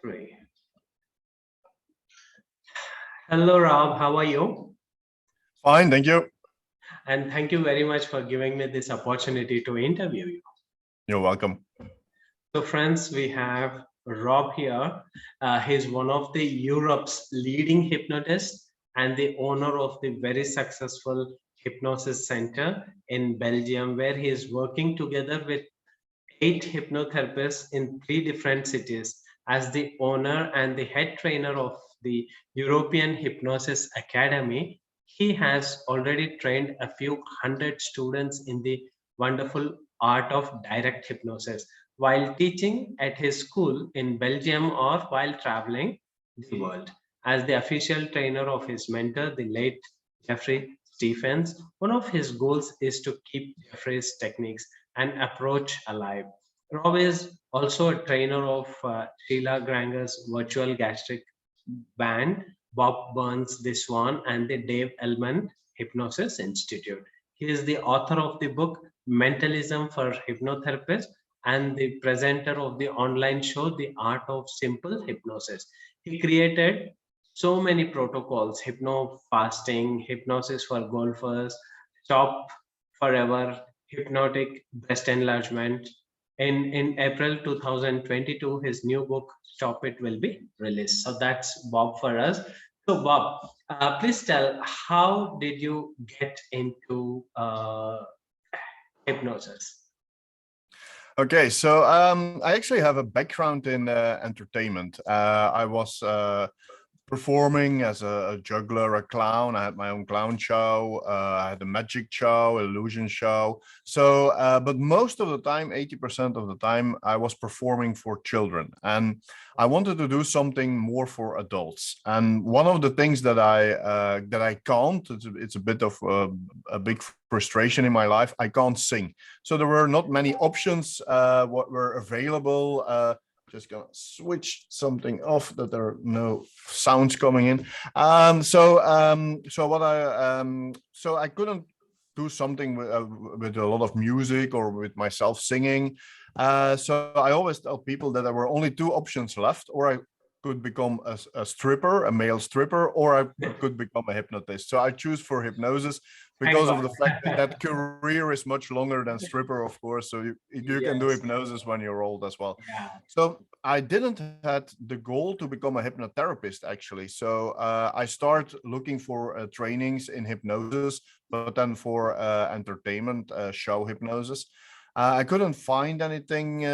Great. Hello, Rob. How are you? Fine, thank you. And thank you very much for giving me this opportunity to interview you. You're welcome. So, friends, we have Rob here. He's one of the Europe's leading hypnotists and the owner of the very successful Hypnosis Center in Belgium, where he is working together with 8 hypnotherapists in 3 different cities as the owner and the head trainer of the European Hypnosis Academy. He has already trained a few hundred students in the wonderful art of direct hypnosis while teaching at his school in Belgium or while traveling the world. As the official trainer of his mentor, the late Jeffrey Stephens, one of his goals is to keep Jeffrey's techniques and approach alive. Rob is also a trainer of Sheila Granger's virtual gastric band, Bob Burns The Swan, and the Dave Elman Hypnosis Institute. He is the author of the book Mentalism for Hypnotherapists and the presenter of the online show The Art of Simple Hypnosis. He created so many protocols: HypnoFasting, hypnosis for golfers, stop forever, hypnotic breast enlargement. In April 2022, his new book Stop It will be released. So that's Bob for us. So Bob, please tell, how did you get into hypnosis? Okay, so I actually have a background in entertainment. I was performing as a juggler, a clown. I had my own clown show. I had a magic show, illusion show. So, but most of the time, 80% of the time, I was performing for children, and I wanted to do something more for adults. And one of the things that I can't, it's a bit of a big frustration in my life. I can't sing, so there were not many options what were available. Just gonna switch something off that there are no sounds coming in. So I couldn't do something with a lot of music or with myself singing. So I always tell people that there were only 2 options left: or I could become a stripper, a male stripper, or I could become a hypnotist. So I choose for hypnosis Thank because of God. the fact that career is much longer than stripper, of course. So you can do Yes. hypnosis when you're old as well. Yeah. So I didn't had the goal to become a hypnotherapist, actually. So I start looking for trainings in hypnosis, but then for entertainment show hypnosis. I couldn't find anything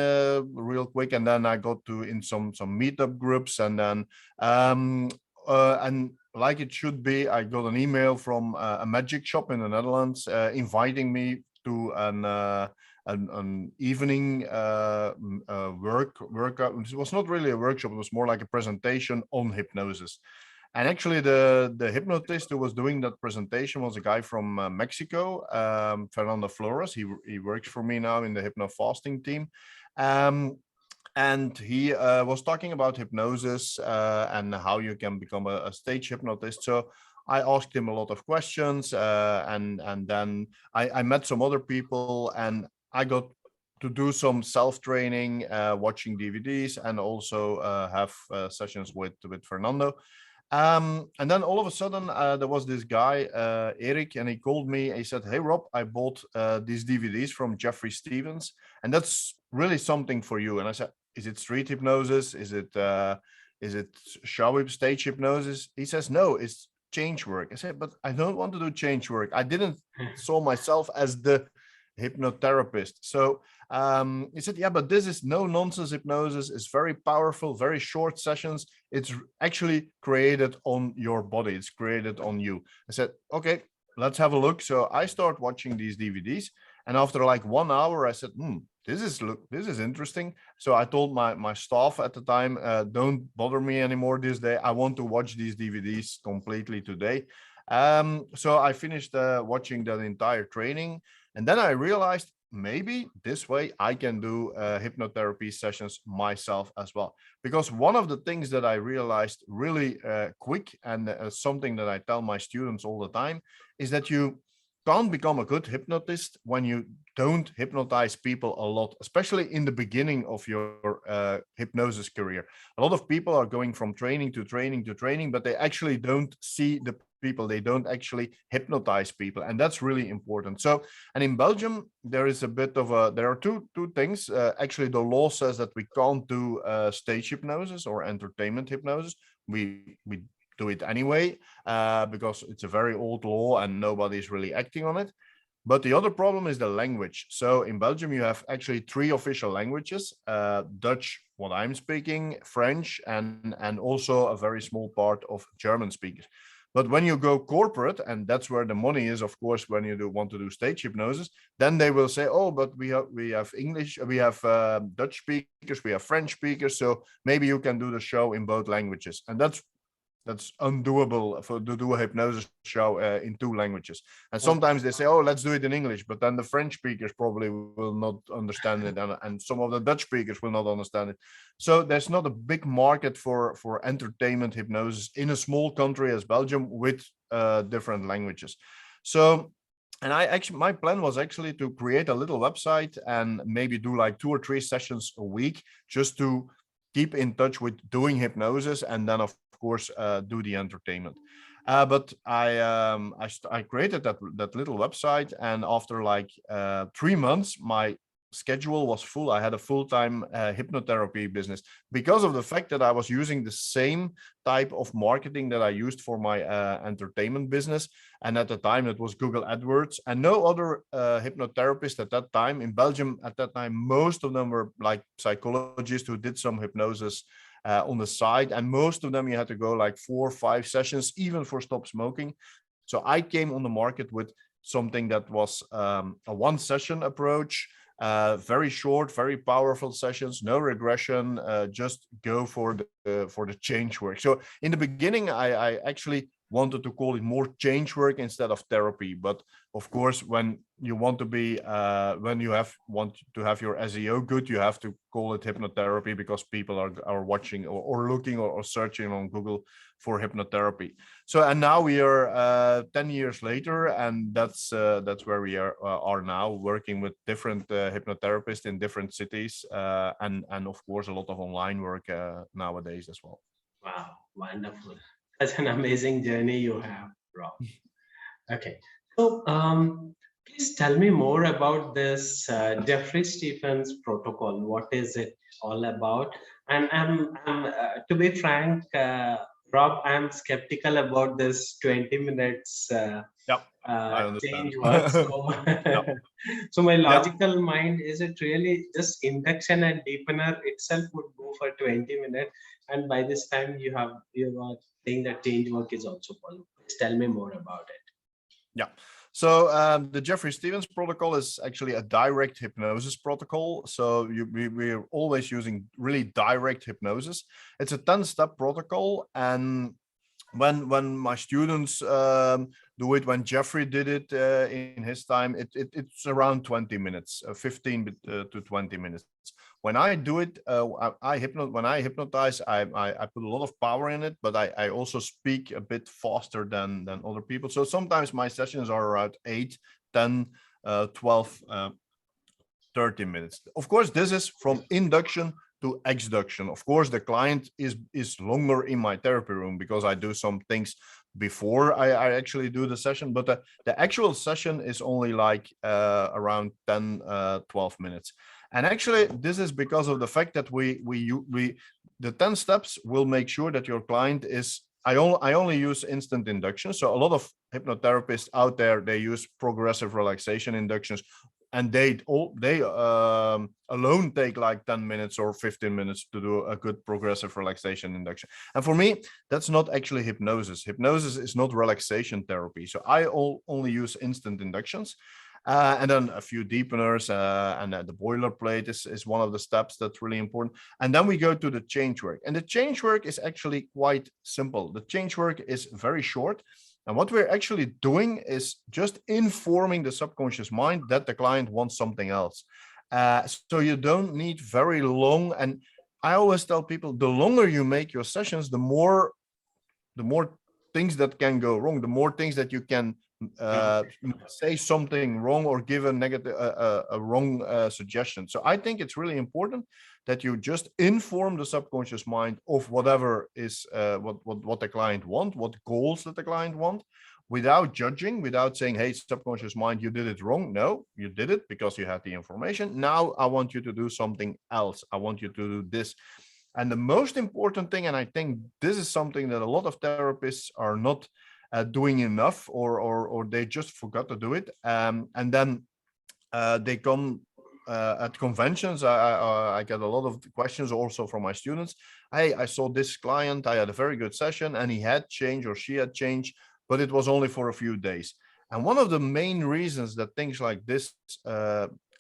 real quick, and then I got to in some meetup groups, and then and like it should be, I got an email from a magic shop in the Netherlands inviting me to an evening workout. It was not really a workshop; it was more like a presentation on hypnosis. And actually, the hypnotist who was doing that presentation was a guy from Mexico, Fernando Flores. He works for me now in the HypnoFasting team. Um, and he was talking about hypnosis and how you can become a stage hypnotist. So I asked him a lot of questions, and then I met some other people, and I got to do some self-training, watching DVDs, and also have sessions with Fernando. And then all of a sudden, there was this guy, Eric, and he called me. He said, "Hey, Rob, I bought these DVDs from Jeffrey Stevens, and that's really something for you." And I said, "Is it street hypnosis? Is it show stage hypnosis?" He says, "No, it's change work." I said, "But I don't want to do change work. I didn't saw myself as the hypnotherapist." So he said, "Yeah, but this is no nonsense hypnosis. It's very powerful, very short sessions. It's actually created on your body. It's created on you." I said, "Okay, let's have a look." So I start watching these DVDs, and after like 1 hour, I said, this is interesting. So I told my staff at the time, "Don't bother me anymore this day. I want to watch these DVDs completely today." So I finished watching that entire training, and then I realized maybe this way I can do hypnotherapy sessions myself as well. Because one of the things that I realized really quick, and something that I tell my students all the time, is that you can't become a good hypnotist when you don't hypnotize people a lot, especially in the beginning of your hypnosis career. A lot of people are going from training to training to training, but they actually don't see the people. They don't actually hypnotize people, and that's really important. So, and in Belgium, there is a bit of a, there are two things. Actually, the law says that we can't do stage hypnosis or entertainment hypnosis. We do it anyway because it's a very old law and nobody's really acting on it. But the other problem is the language. So in Belgium, you have actually 3 official languages: Dutch, what I'm speaking, French, and also a very small part of German speakers. But when you go corporate, and that's where the money is, of course, when you want to do stage hypnosis, then they will say, oh, but we have English, we have Dutch speakers, we have French speakers, so maybe you can do the show in both languages. And that's undoable to do a hypnosis show in 2 languages. And sometimes they say, oh, let's do it in English, but then the French speakers probably will not understand it, and some of the Dutch speakers will not understand it. So there's not a big market for entertainment hypnosis in a small country as Belgium with different languages. So, and my plan was actually to create a little website and maybe do like 2 or 3 sessions a week, just to keep in touch with doing hypnosis, and then of course do the entertainment. But I created that little website, and after like 3 months, my schedule was full. I had a full-time hypnotherapy business because of the fact that I was using the same type of marketing that I used for my entertainment business. And at the time, it was Google AdWords, and no other hypnotherapists at that time in Belgium. At that time, most of them were like psychologists who did some hypnosis on the side, and most of them you had to go like 4 or 5 sessions, even for stop smoking. So I came on the market with something that was a 1 session approach. Very short, very powerful sessions, no regression, just go for the change work. So in the beginning, I actually wanted to call it more change work instead of therapy. But of course, when you want to be, when you want to have your SEO good, you have to call it hypnotherapy, because people are watching or looking or searching on Google for hypnotherapy. So, and now we are 10 years later, and that's where we are now, working with different hypnotherapists in different cities, and of course a lot of online work nowadays as well. Wow, wonderful. That's an amazing journey you have, Rob. Okay, so please tell me more about this Jeffrey Stephens protocol. What is it all about? And to be frank, Rob, I'm skeptical about this 20 minutes change work. So, Yep. so my Yeah. logical mind is, it really just induction and deepener itself would go for 20 minutes, and by this time you are saying that change work is also possible. Please tell me more about it. Yeah. So the Jeffrey Stephens protocol is actually a direct hypnosis protocol. So we're always using really direct hypnosis. It's a 10-step protocol, and when my students do it, when Jeffrey did it in his time, it's around 20 minutes, 15 to 20 minutes. When I do it, when I hypnotize, I put a lot of power in it, but I also speak a bit faster than other people. So sometimes my sessions are around 8, 10, 12, 30 minutes. Of course, this is from induction to exduction. Of course, the client is longer in my therapy room because I do some things before I actually do the session, but the actual session is only like around 10, 12 minutes. And actually, this is because of the fact that the 10 steps will make sure that your client is, I only use instant induction. So a lot of hypnotherapists out there, they use progressive relaxation inductions, and they alone take like 10 minutes or 15 minutes to do a good progressive relaxation induction. And for me, that's not actually hypnosis. Hypnosis is not relaxation therapy. So I only use instant inductions. And then a few deepeners, and the boilerplate is one of the steps that's really important. And then we go to the change work. And the change work is actually quite simple. The change work is very short. And what we're actually doing is just informing the subconscious mind that the client wants something else. So you don't need very long. And I always tell people, the longer you make your sessions, the more things that can go wrong, the more things that you can say something wrong or give a negative, a wrong suggestion. So I think it's really important that you just inform the subconscious mind of whatever is what the client want, what goals that the client want, without judging, without saying, hey, subconscious mind, you did it wrong. No, you did it because you had the information. Now I want you to do something else. I want you to do this. And the most important thing, and I think this is something that a lot of therapists are not doing enough, or they just forgot to do it, and then they come at conventions. I get a lot of questions also from my students. Hey, I saw this client, I had a very good session, and he had change or she had change, but it was only for a few days. And one of the main reasons that things like this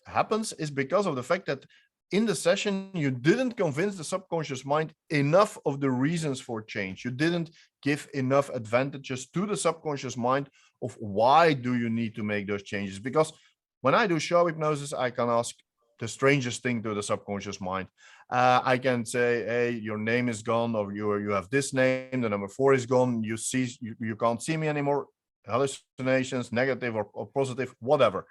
happens is because of the fact that in the session, you didn't convince the subconscious mind enough of the reasons for change. You didn't give enough advantages to the subconscious mind of why do you need to make those changes. Because when I do show hypnosis, I can ask the strangest thing to the subconscious mind. I can say, hey, your name is gone, or you have this name, the number 4 is gone, you can't see me anymore, hallucinations, negative or positive, whatever.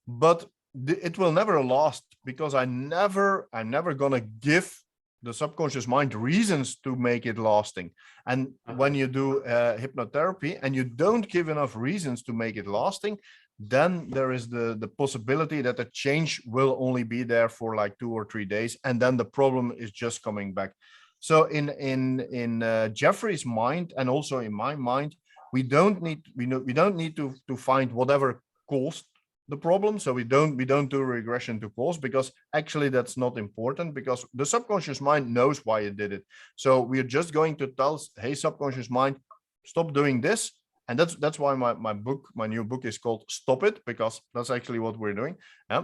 But it will never last, because I'm never gonna give the subconscious mind reasons to make it lasting. And when you do hypnotherapy and you don't give enough reasons to make it lasting, then there is the possibility that the change will only be there for like 2 or 3 days, and then the problem is just coming back. So in Jeffrey's mind, and also in my mind, we don't need to find whatever caused the problem. So we don't do regression to cause, because actually that's not important, because the subconscious mind knows why it did it. So we're just going to tell, hey, subconscious mind, stop doing this. And that's why my new book is called Stop It, because that's actually what we're doing.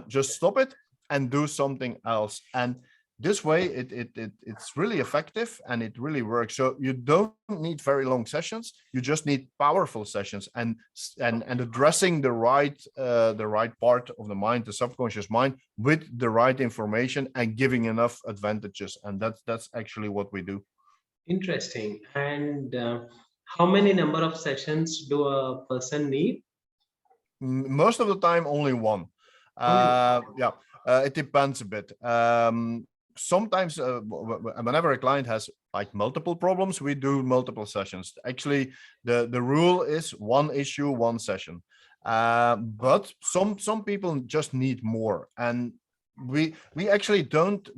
Just stop it and do something else. And this way it's really effective and it really works. So you don't need very long sessions, you just need powerful sessions, and addressing the right part of the mind, the subconscious mind, with the right information and giving enough advantages. And that's actually what we do. Interesting. And how many number of sessions do a person need? Most of the time only one. Yeah, it depends a bit. Sometimes whenever a client has like multiple problems, we do multiple sessions. Actually, the rule is one issue, one session. But some people just need more, and we actually don't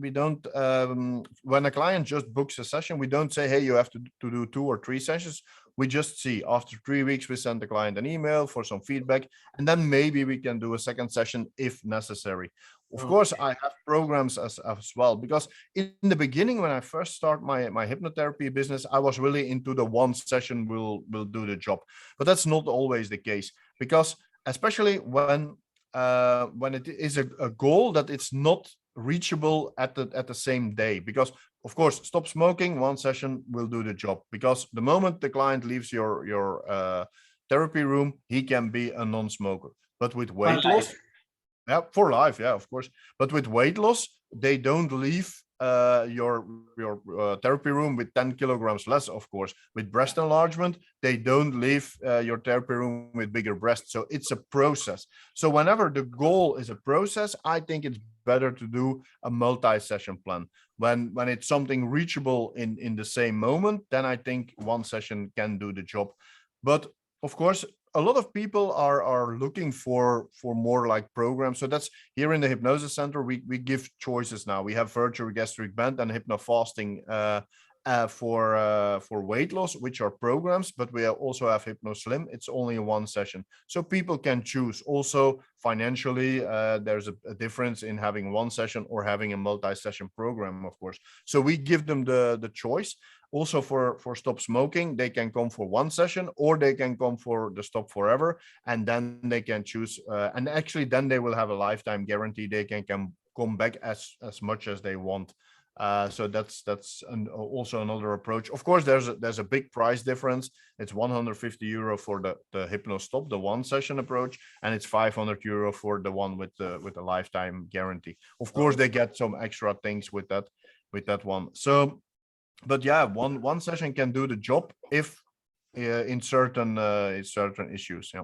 when a client just books a session, we don't say, hey, you have to do 2 or 3 sessions. We just see after 3 weeks, we send the client an email for some feedback, and then maybe we can do a second session if necessary. Of course, I have programs as well, because in the beginning, when I first start my hypnotherapy business, I was really into the one session will do the job. But that's not always the case, because especially when it is a goal that it's not reachable at the same day. Because of course, stop smoking, one session will do the job, because the moment the client leaves your therapy room, he can be a non-smoker. But with weight loss, yeah, for life, yeah, of course. But with weight loss, they don't leave your therapy room with 10 kilograms less. Of course, with breast enlargement, they don't leave your therapy room with bigger breasts. So it's a process. So whenever the goal is a process, I think it's better to do a multi-session plan. When it's something reachable in the same moment, then I think one session can do the job. But of course, a lot of people are looking for more like programs. So that's here in the Hypnosis Center, we give choices now. We have virtual gastric band and HypnoFasting for weight loss, which are programs, but we also have Hypno Slim. It's only one session, so people can choose. Also financially, there's a difference in having one session or having a multi-session program, of course. So we give them the choice. Also for stop smoking, they can come for one session, or they can come for the stop forever, and then they can choose. And actually, then they will have a lifetime guarantee. They can come back as much as they want. So that's also another approach. Of course, there's a big price difference. It's 150 euro for the Hypno Stop, the one session approach, and it's 500 euro for the one with the lifetime guarantee. Of course, they get some extra things with that one. So. But yeah, one session can do the job if in certain issues. Yeah.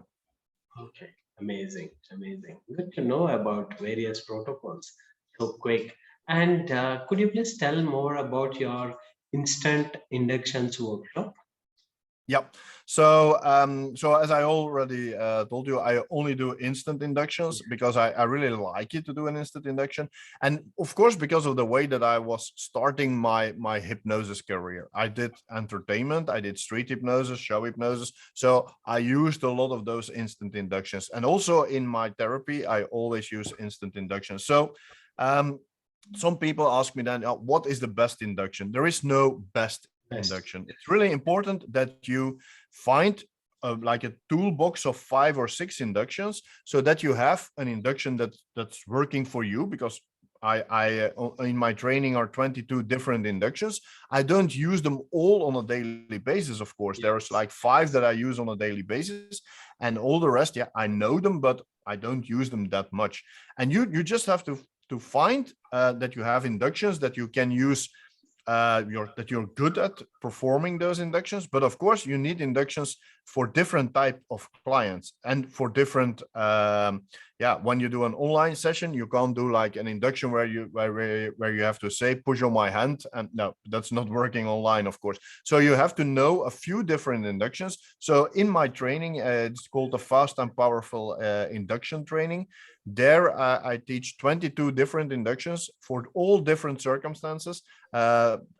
Okay, amazing, amazing. Good to know about various protocols so quick. And could you please tell more about your instant inductions workshop? Yep. So as I already told you, I only do instant inductions because I really like it to do an instant induction. And of course, because of the way that I was starting my hypnosis career, I did entertainment, I did street hypnosis, show hypnosis. So I used a lot of those instant inductions. And also in my therapy, I always use instant inductions. So um, some people ask me then, what is the best induction? There is no best Best. induction. It's really important that you find like a toolbox of 5 or 6 inductions so that you have an induction that's working for you, because I in my training are 22 different inductions. I don't use them all on a daily basis. Of course, there's like 5 that I use on a daily basis, and all the rest, yeah, I know them, but I don't use them that much. And you just have to find that you have inductions that you can use, that you're good at performing those inductions. But of course you need inductions for different type of clients and for different yeah, when you do an online session, you can't do like an induction where you have to say push on my hand, and no, that's not working online, of course. So you have to know a few different inductions. So in my training, it's called the fast and powerful induction training. There I teach 22 different inductions for all different circumstances.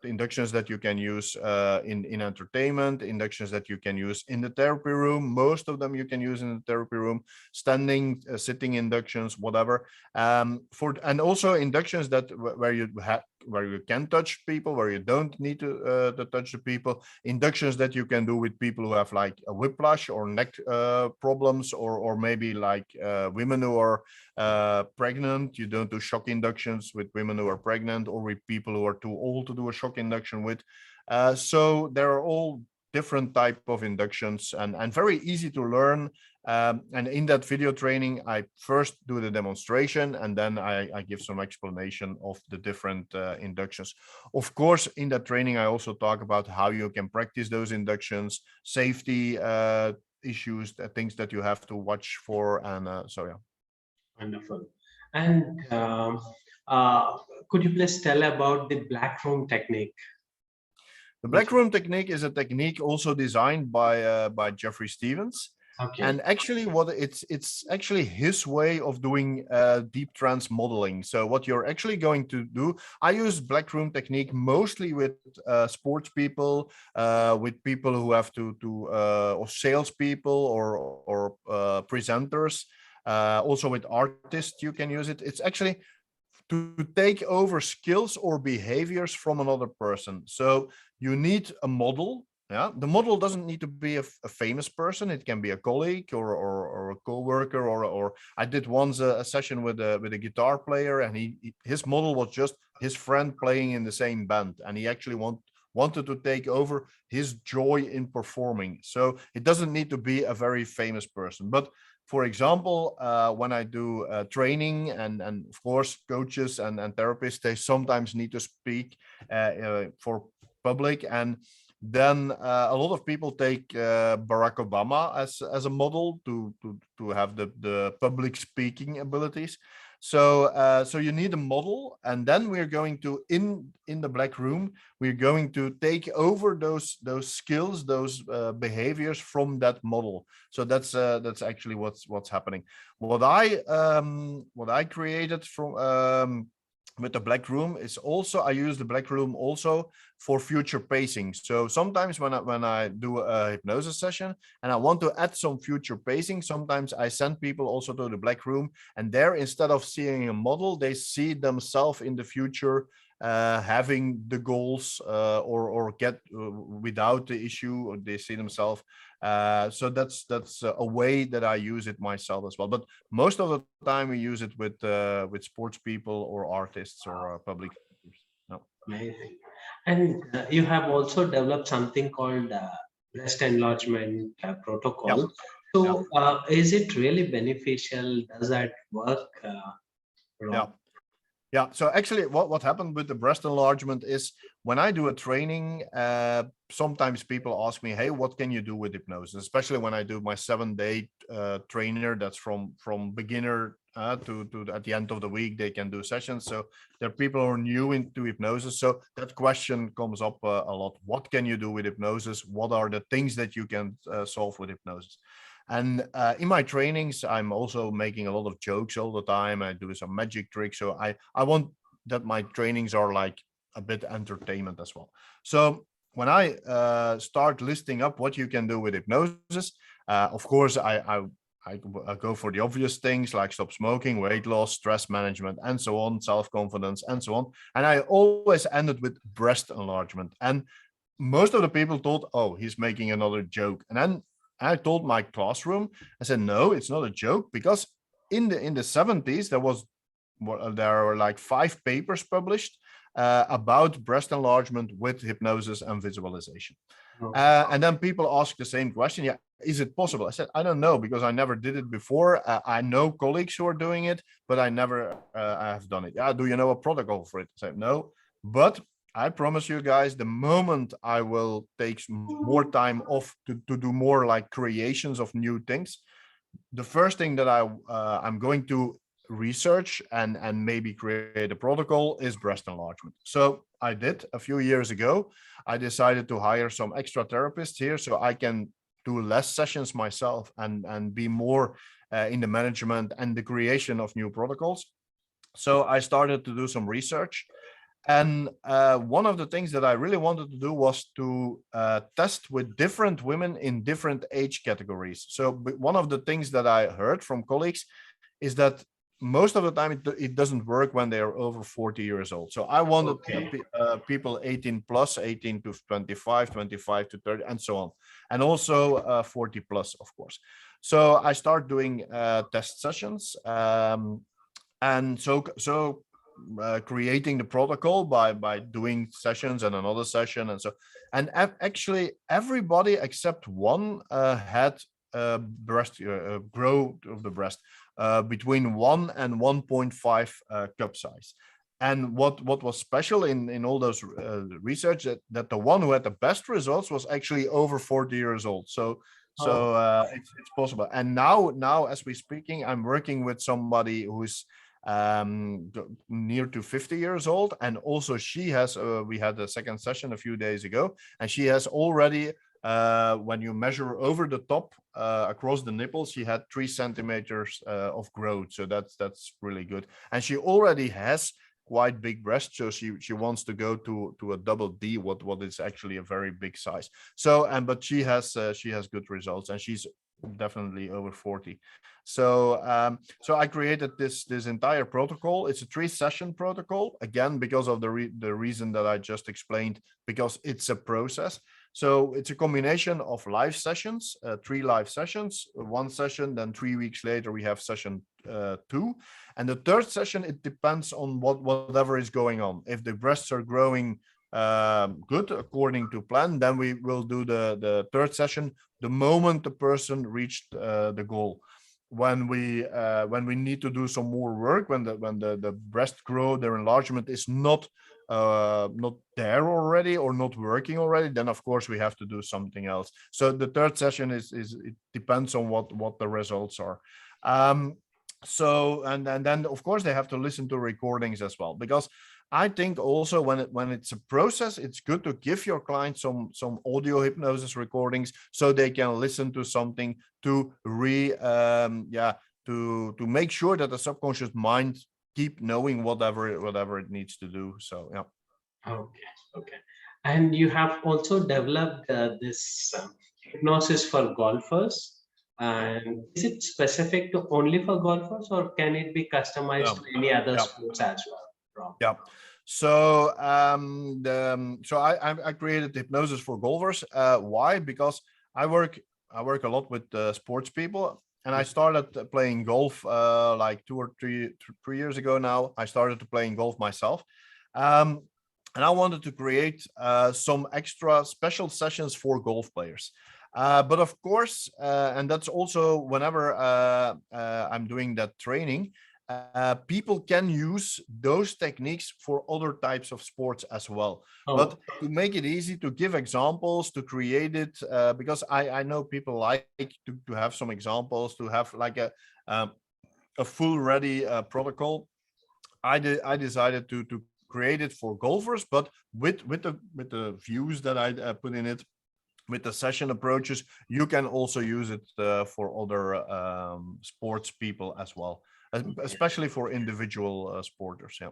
Inductions that you can use in entertainment, inductions that you can use in the therapy room. Most of them you can use in the therapy room, standing, sitting inductions, whatever. And also inductions that where you can touch people, where you don't need to touch the people. Inductions that you can do with people who have like a whiplash or neck problems, or maybe like women who are pregnant. You don't do shock inductions with women who are pregnant, or with people who are too old to do a shock induction with. So there are all different type of inductions, and very easy to learn. And in that video training, I first do the demonstration, and then I give some explanation of the different inductions. Of course, in that training, I also talk about how you can practice those inductions, safety issues, things that you have to watch for, and so yeah. Wonderful. And uh, could you please tell about the black room technique? The black room technique is a technique also designed by Jeffrey Stevens. Okay. And actually, what it's actually his way of doing deep trance modeling. So what you're actually going to do, I use black room technique mostly with sports people, with people who have to or salespeople, or presenters. Also with artists, you can use it. It's actually to take over skills or behaviors from another person. So you need a model. Yeah, the model doesn't need to be a famous person. It can be a colleague, or a co-worker, or I did once a session with a guitar player, and his model was just his friend playing in the same band, and he actually wanted to take over his joy in performing. So it doesn't need to be a very famous person. But for example, when I do training, and of course coaches and therapists, they sometimes need to speak for public, and then a lot of people take Barack Obama as a model to have the public speaking abilities. So so you need a model, and then we're going to in the black room, we're going to take over those skills, those behaviors from that model. So that's actually what's happening. What I created from with the black room is also, I use the black room also for future pacing. So sometimes when I do a hypnosis session and I want to add some future pacing, sometimes I send people also to the black room, and there, instead of seeing a model, they see themselves in the future having the goals, or get without the issue, or they see themselves. So that's a way that I use it myself as well. But most of the time we use it with sports people or artists or public figures. No. Amazing. And you have also developed something called breast enlargement Yeah. protocol. Yeah. So, is it really beneficial? Does that work, Yeah. Rob? Yeah. So actually, what happened with the breast enlargement is when I do a training, sometimes people ask me, "Hey, what can you do with hypnosis?" Especially when I do my 7-day trainer. That's from beginner to at the end of the week they can do sessions. So there are people who are new into hypnosis. So that question comes up a lot. What can you do with hypnosis? What are the things that you can solve with hypnosis? And in my trainings, I'm also making a lot of jokes all the time. I do some magic tricks. So I want that my trainings are like a bit entertainment as well. So when I start listing up what you can do with hypnosis, of course, I go for the obvious things like stop smoking, weight loss, stress management, and so on, self-confidence, and so on. And I always ended with breast enlargement. And most of the people thought, oh, he's making another joke. And then I told my classroom, I said, no, it's not a joke, because in the 70s there were like 5 papers published about breast enlargement with hypnosis and visualization. And then people ask the same question, yeah, is it possible? I said, I don't know, because I never did it before. I know colleagues who are doing it, but I never have done it. Yeah, do you know a protocol for it? I said, no, but I promise you guys, the moment I will take more time off to do more like creations of new things, the first thing that I'm going to research and maybe create a protocol is breast enlargement. So I did a few years ago. I decided to hire some extra therapists here so I can do less sessions myself and be more in the management and the creation of new protocols. So I started to do some research. And one of the things that I really wanted to do was to test with different women in different age categories. So one of the things that I heard from colleagues is that most of the time it doesn't work when they are over 40 years old. So I wanted people 18 plus, 18 to 25, 25 to 30, and so on. And also 40 plus, of course. So I start doing test sessions. And so creating the protocol by doing sessions and another session, and actually everybody except one had breast growth of the breast between 1 and 1.5 cup size. And what was special in all those research that the one who had the best results was actually over 40 years old. So it's possible. And now as we're speaking, I'm working with somebody who's near to 50 years old, and also she has we had a second session a few days ago, and she has already when you measure over the top across the nipples, she had 3 centimeters of growth. So that's really good, and she already has quite big breasts, so she wants to go to a double D, what is actually a very big size. So but she has good results, and she's definitely over 40. So so I created this entire protocol. It's a 3-session protocol, again, because of the reason that I just explained, because it's a process. So it's a combination of live sessions, 3 live sessions, 1 session, then 3 weeks later we have session 2, and the 3rd session, it depends on whatever is going on. If the breasts are growing good according to plan, then we will do the 3rd session the moment the person reached the goal. When we need to do some more work, when the breast growth, their enlargement is not there already or not working already, then of course we have to do something else. So the 3rd session is it depends on what the results are. So and then of course they have to listen to recordings as well, because I think also when it's a process, it's good to give your client some audio hypnosis recordings so they can listen to something to to make sure that the subconscious mind keep knowing whatever it needs to do. So yeah. Okay. And you have also developed this hypnosis for golfers. And is it specific to only for golfers, or can it be customized to any other sports as well? Rob? Yeah. So I created hypnosis for golfers. Why? Because I work a lot with sports people, and I started playing golf like 2 or 3 years ago now. I started to playing golf myself, and I wanted to create some extra special sessions for golf players. But of course, and that's also whenever I'm doing that training, people can use those techniques for other types of sports as well. Oh, But to make it easy, to give examples, to create it, because I know people like to have some examples, to have like a full ready protocol. I decided to create it for golfers, but with the views that I put in it, with the session approaches, you can also use it for other sports people as well, especially for individual sporters. Yeah.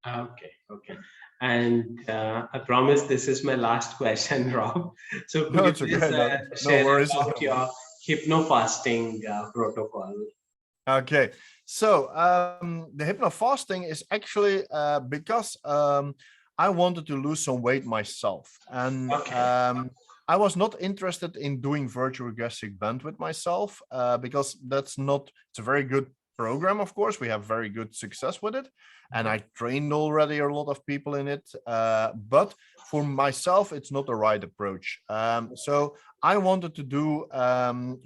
okay, okay. And I promise this is my last question, Rob. So could No, you it's please okay. No, no share worries. about your hypnofasting protocol? Okay, so the hypnofasting is actually because I wanted to lose some weight myself, and Okay. I was not interested in doing virtual gastric band with myself because that's not. It's a very good program, of course. We have very good success with it, and I trained already a lot of people in it. But for myself, it's not the right approach. So I wanted to do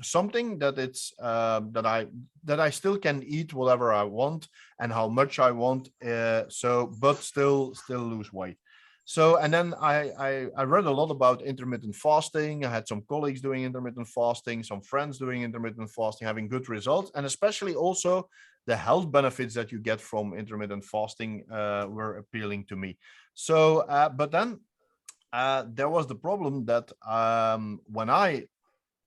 something that it's that I still can eat whatever I want and how much I want. But still lose weight. So, and then I read a lot about intermittent fasting. I had some colleagues doing intermittent fasting, some friends doing intermittent fasting, having good results, and especially also the health benefits that you get from intermittent fasting were appealing to me. So, but then there was the problem that when I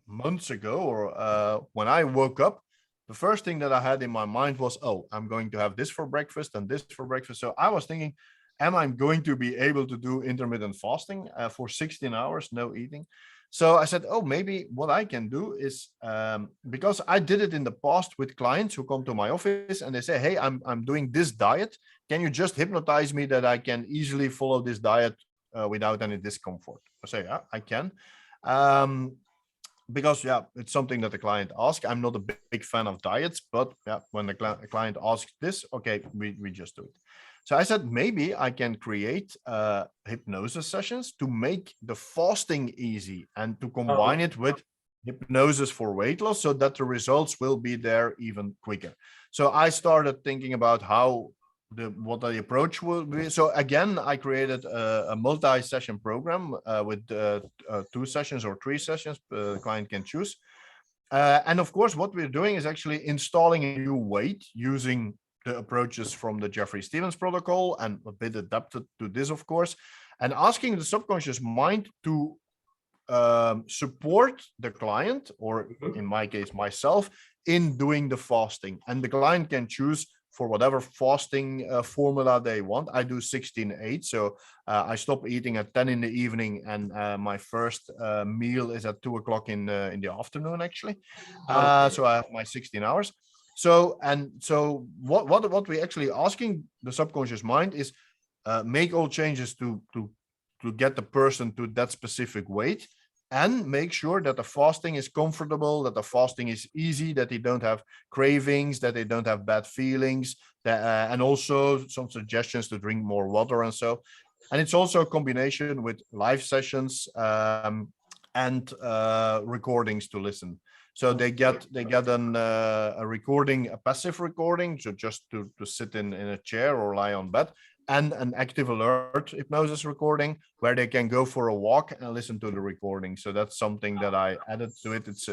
months ago, or when I woke up, the first thing that I had in my mind was, oh, I'm going to have this for breakfast and this for breakfast. So I was thinking, am I going to be able to do intermittent fasting for 16 hours, no eating? So I said, oh, maybe what I can do is, because I did it in the past with clients who come to my office and they say, hey, I'm doing this diet. Can you just hypnotize me that I can easily follow this diet without any discomfort? I say, yeah, I can. Because yeah, it's something that the client asks. I'm not a big fan of diets, but yeah, when the client asks this, okay, we just do it. So I said, maybe I can create hypnosis sessions to make the fasting easy and to Oh, combine it with hypnosis for weight loss so that the results will be there even quicker. So I started thinking about how what the approach will be. So again, I created a multi-session program with 2 sessions or 3 sessions the client can choose. And of course, what we're doing is actually installing a new weight using the approaches from the Jeffrey Stevens protocol and a bit adapted to this, of course, and asking the subconscious mind to support the client, or mhm. in my case, myself, in doing the fasting. And the client can choose for whatever fasting formula they want. I do 16-8. So I stop eating at 10 in the evening, and my first meal is at 2 o'clock in the afternoon, actually. Okay. So I have my 16 hours. So, and so what we actually asking the subconscious mind is make all changes to get the person to that specific weight, and make sure that the fasting is comfortable, that the fasting is easy, that they don't have cravings, that they don't have bad feelings, that, and also some suggestions to drink more water and so. And it's also a combination with live sessions and recordings to listen. So they get a recording, a passive recording, so just to sit in a chair or lie on bed, and an active alert hypnosis recording where they can go for a walk and listen to the recording. So that's something that I added to it. It's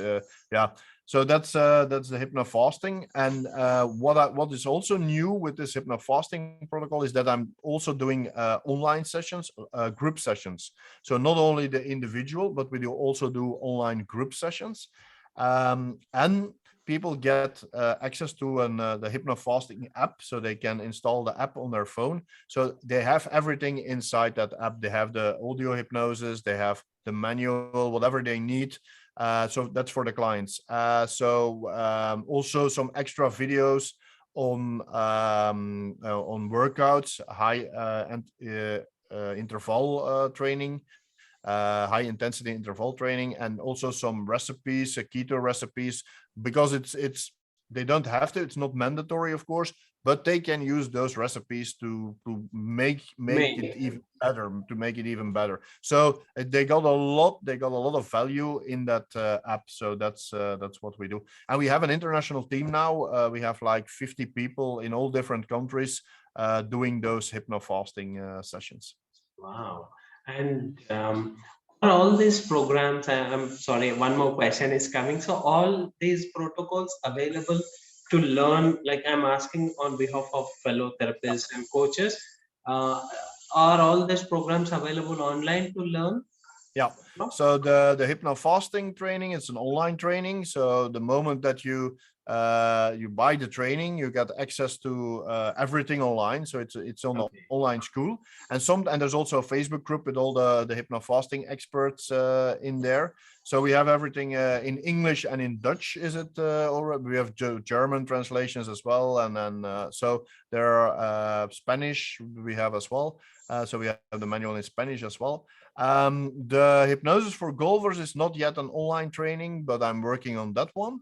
yeah. So that's the hypnofasting. And what is also new with this hypnofasting protocol is that I'm also doing online sessions, group sessions. So not only the individual, but we do also do online group sessions. And people get access to the hypnofasting app, so they can install the app on their phone. So they have everything inside that app. They have the audio hypnosis, they have the manual, whatever they need. So that's for the clients. Also some extra videos on workouts, high and interval training, high intensity interval training, and also some recipes, keto recipes, because it's they don't have to, it's not mandatory, of course, but they can use those recipes to make it even better, to make it even better. So they got a lot of value in that app. So that's what we do. And we have an international team now. We have like 50 people in all different countries doing those HypnoFasting sessions. Wow. And are all these programs, I'm sorry, one more question is coming. So all these protocols available to learn, like I'm asking on behalf of fellow therapists and coaches, uh, are all these programs available online to learn? Yeah. No? So the HypnoFasting training, it's an online training. So the moment that you buy the training, you get access to everything online. So it's on the online school, and there's also a Facebook group with all the HypnoFasting experts in there. So we have everything in English and in Dutch. Is it already? We have German translations as well, and then so there are Spanish we have as well. So we have the manual in Spanish as well. The hypnosis for golfers is not yet an online training, but I'm working on that one.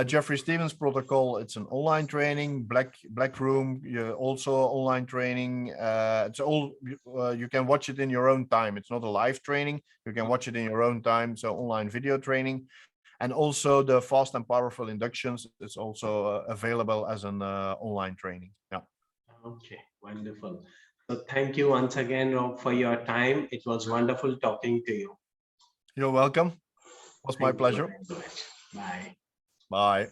Jeffrey Stevens protocol, it's an online training. Black Room, also online training. It's all you can watch it in your own time. It's not a live training. You can watch it in your own time. So online video training, and also the fast and powerful inductions is also available as an online training. Yeah. Okay, wonderful. So thank you once again, Rob, for your time. It was wonderful talking to you. You're welcome. It was my pleasure. Bye. Bye.